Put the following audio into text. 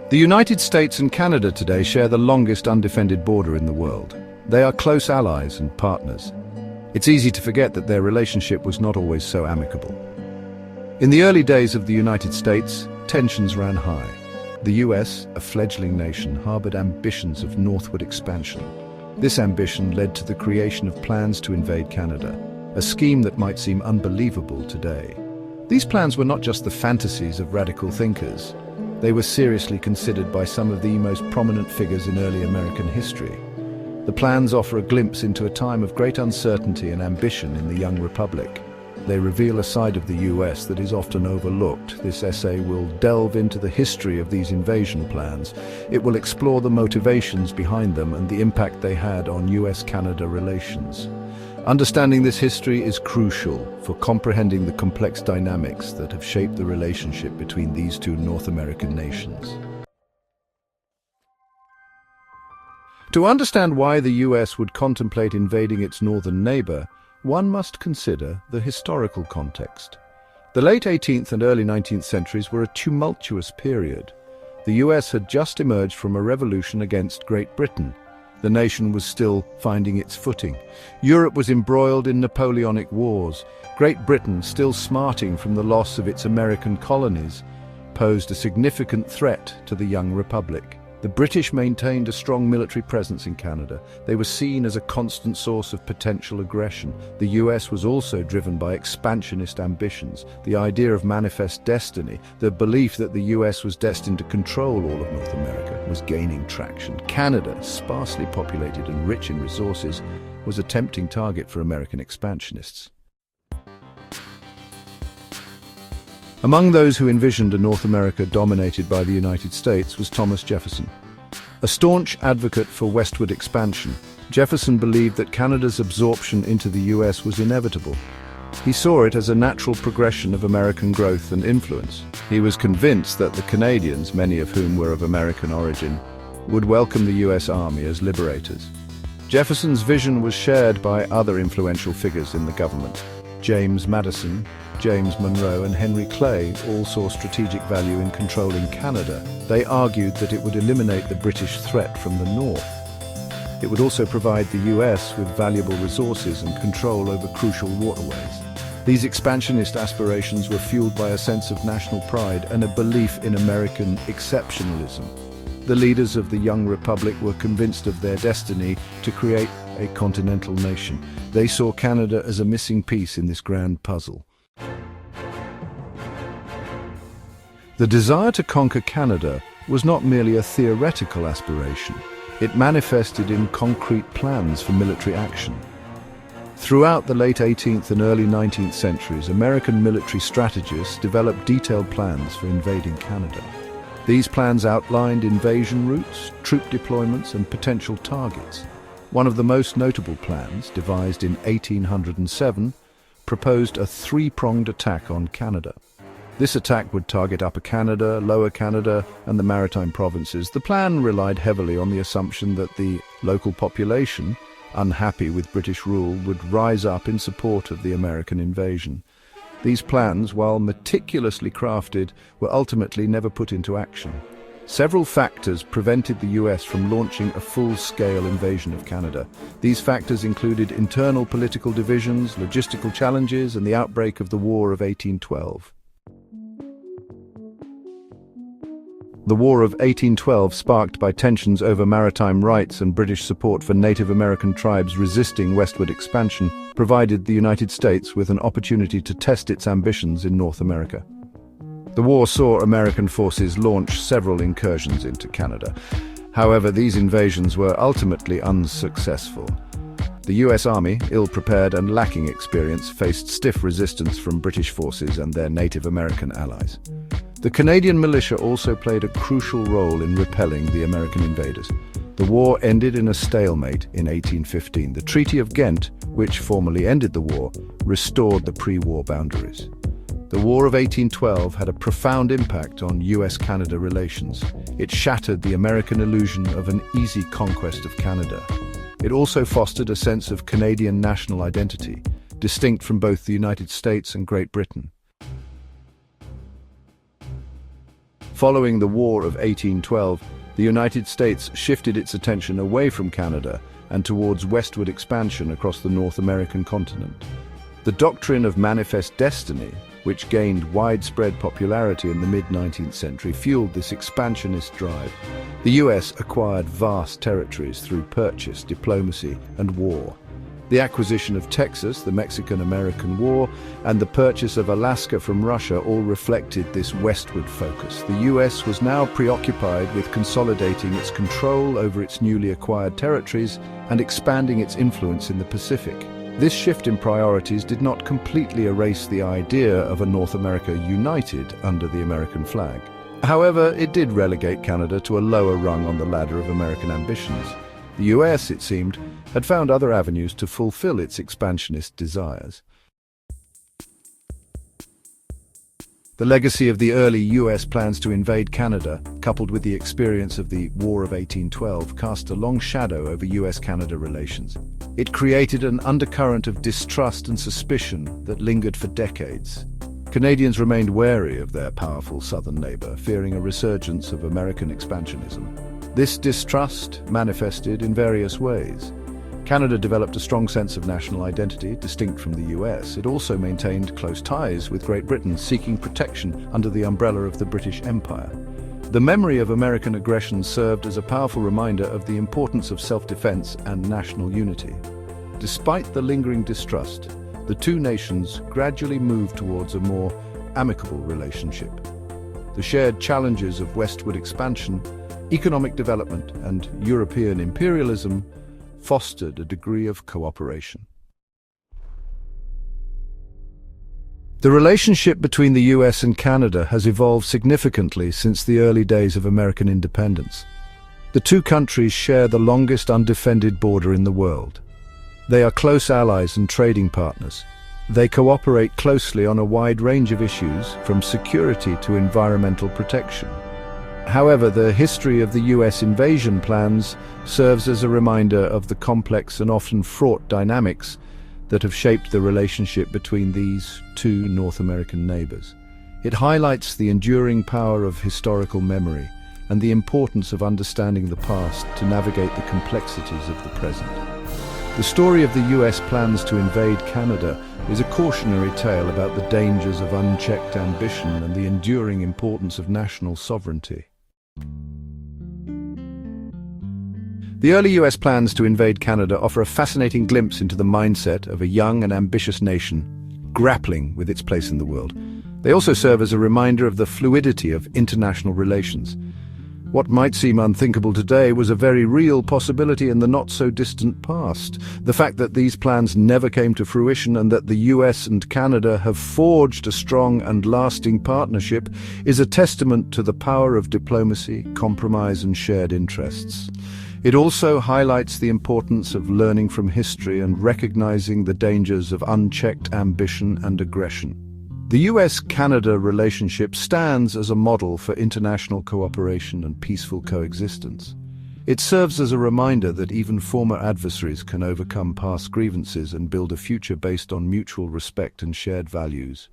The United States and Canada today share the longest undefended border in the world. They are close allies and partners. It's easy to forget that their relationship was not always so amicable. In the early days of the United States, tensions ran high. The US, a fledgling nation, harbored ambitions of northward expansion. This ambition led to the creation of plans to invade Canada, a scheme that might seem unbelievable today. These plans were not just the fantasies of radical thinkers. They were seriously considered by some of the most prominent figures in early American history. The plans offer a glimpse into a time of great uncertainty and ambition in the young republic. They reveal a side of the US that is often overlooked. This essay will delve into the history of these invasion plans. It will explore the motivations behind them and the impact they had on US Canada relations. Understanding this history is crucial for comprehending the complex dynamics that have shaped the relationship between these two North American nations. To understand why the US would contemplate invading its northern neighbor, one must consider the historical context. The late 18th and early 19th centuries were a tumultuous period. The US had just emerged from a revolution against Great Britain. The nation was still finding its footing. Europe was embroiled in Napoleonic wars. Great Britain, still smarting from the loss of its American colonies, posed a significant threat to the young republic. The British maintained a strong military presence in Canada. They were seen as a constant source of potential aggression. The US was also driven by expansionist ambitions. The idea of manifest destiny, the belief that the US was destined to control all of North America, was gaining traction. Canada, sparsely populated and rich in resources, was a tempting target for American expansionists. Among those who envisioned a North America dominated by the United States was Thomas Jefferson. A staunch advocate for westward expansion, Jefferson believed that Canada's absorption into the US was inevitable. He saw it as a natural progression of American growth and influence. He was convinced that the Canadians, many of whom were of American origin, would welcome the US Army as liberators. Jefferson's vision was shared by other influential figures in the government. James Madison, James Monroe and Henry Clay all saw strategic value in controlling Canada. They argued that it would eliminate the British threat from the north. It would also provide the US with valuable resources and control over crucial waterways. These expansionist aspirations were fueled by a sense of national pride and a belief in American exceptionalism. The leaders of the young republic were convinced of their destiny to create a continental nation. They saw Canada as a missing piece in this grand puzzle. The desire to conquer Canada was not merely a theoretical aspiration. It manifested in concrete plans for military action. Throughout the late 18th and early 19th centuries, American military strategists developed detailed plans for invading Canada. These plans outlined invasion routes, troop deployments, and potential targets. One of the most notable plans, devised in 1807, proposed a three-pronged attack on Canada. This attack would target Upper Canada, Lower Canada, and the Maritime provinces. The plan relied heavily on the assumption that the local population, unhappy with British rule, would rise up in support of the American invasion. These plans, while meticulously crafted, were ultimately never put into action. Several factors prevented the US from launching a full-scale invasion of Canada. These factors included internal political divisions, logistical challenges, and the outbreak of the War of 1812. The War of 1812, sparked by tensions over maritime rights and British support for Native American tribes resisting westward expansion, provided the United States with an opportunity to test its ambitions in North America. The war saw American forces launch several incursions into Canada. However, these invasions were ultimately unsuccessful. The US Army, ill-prepared and lacking experience, faced stiff resistance from British forces and their Native American allies. The Canadian militia also played a crucial role in repelling the American invaders. The war ended in a stalemate in 1815. The Treaty of Ghent, which formally ended the war, restored the pre-war boundaries. The War of 1812 had a profound impact on US-Canada relations. It shattered the American illusion of an easy conquest of Canada. It also fostered a sense of Canadian national identity, distinct from both the United States and Great Britain. Following the War of 1812, the United States shifted its attention away from Canada and towards westward expansion across the North American continent. The doctrine of manifest destiny, which gained widespread popularity in the mid-19th century, fueled this expansionist drive. The US acquired vast territories through purchase, diplomacy, and war. The acquisition of Texas, the Mexican-American War, and the purchase of Alaska from Russia all reflected this westward focus. The US was now preoccupied with consolidating its control over its newly acquired territories and expanding its influence in the Pacific. This shift in priorities did not completely erase the idea of a North America united under the American flag. However, it did relegate Canada to a lower rung on the ladder of American ambitions. The US, it seemed, had found other avenues to fulfill its expansionist desires. The legacy of the early US plans to invade Canada, coupled with the experience of the War of 1812, cast a long shadow over US-Canada relations. It created an undercurrent of distrust and suspicion that lingered for decades. Canadians remained wary of their powerful southern neighbor, fearing a resurgence of American expansionism. This distrust manifested in various ways. Canada developed a strong sense of national identity, distinct from the US. It also maintained close ties with Great Britain, seeking protection under the umbrella of the British Empire. The memory of American aggression served as a powerful reminder of the importance of self-defense and national unity. Despite the lingering distrust, the two nations gradually moved towards a more amicable relationship. The shared challenges of westward expansion, economic development, and European imperialism fostered a degree of cooperation. The relationship between the US and Canada has evolved significantly since the early days of American independence. The two countries share the longest undefended border in the world. They are close allies and trading partners. They cooperate closely on a wide range of issues, from security to environmental protection. However, the history of the US invasion plans serves as a reminder of the complex and often fraught dynamics that have shaped the relationship between these two North American neighbors. It highlights the enduring power of historical memory and the importance of understanding the past to navigate the complexities of the present. The story of the US plans to invade Canada is a cautionary tale about the dangers of unchecked ambition and the enduring importance of national sovereignty. The early US plans to invade Canada offer a fascinating glimpse into the mindset of a young and ambitious nation grappling with its place in the world. They also serve as a reminder of the fluidity of international relations. What might seem unthinkable today was a very real possibility in the not-so-distant past. The fact that these plans never came to fruition and that the US and Canada have forged a strong and lasting partnership is a testament to the power of diplomacy, compromise, and shared interests. It also highlights the importance of learning from history and recognizing the dangers of unchecked ambition and aggression. The US-Canada relationship stands as a model for international cooperation and peaceful coexistence. It serves as a reminder that even former adversaries can overcome past grievances and build a future based on mutual respect and shared values.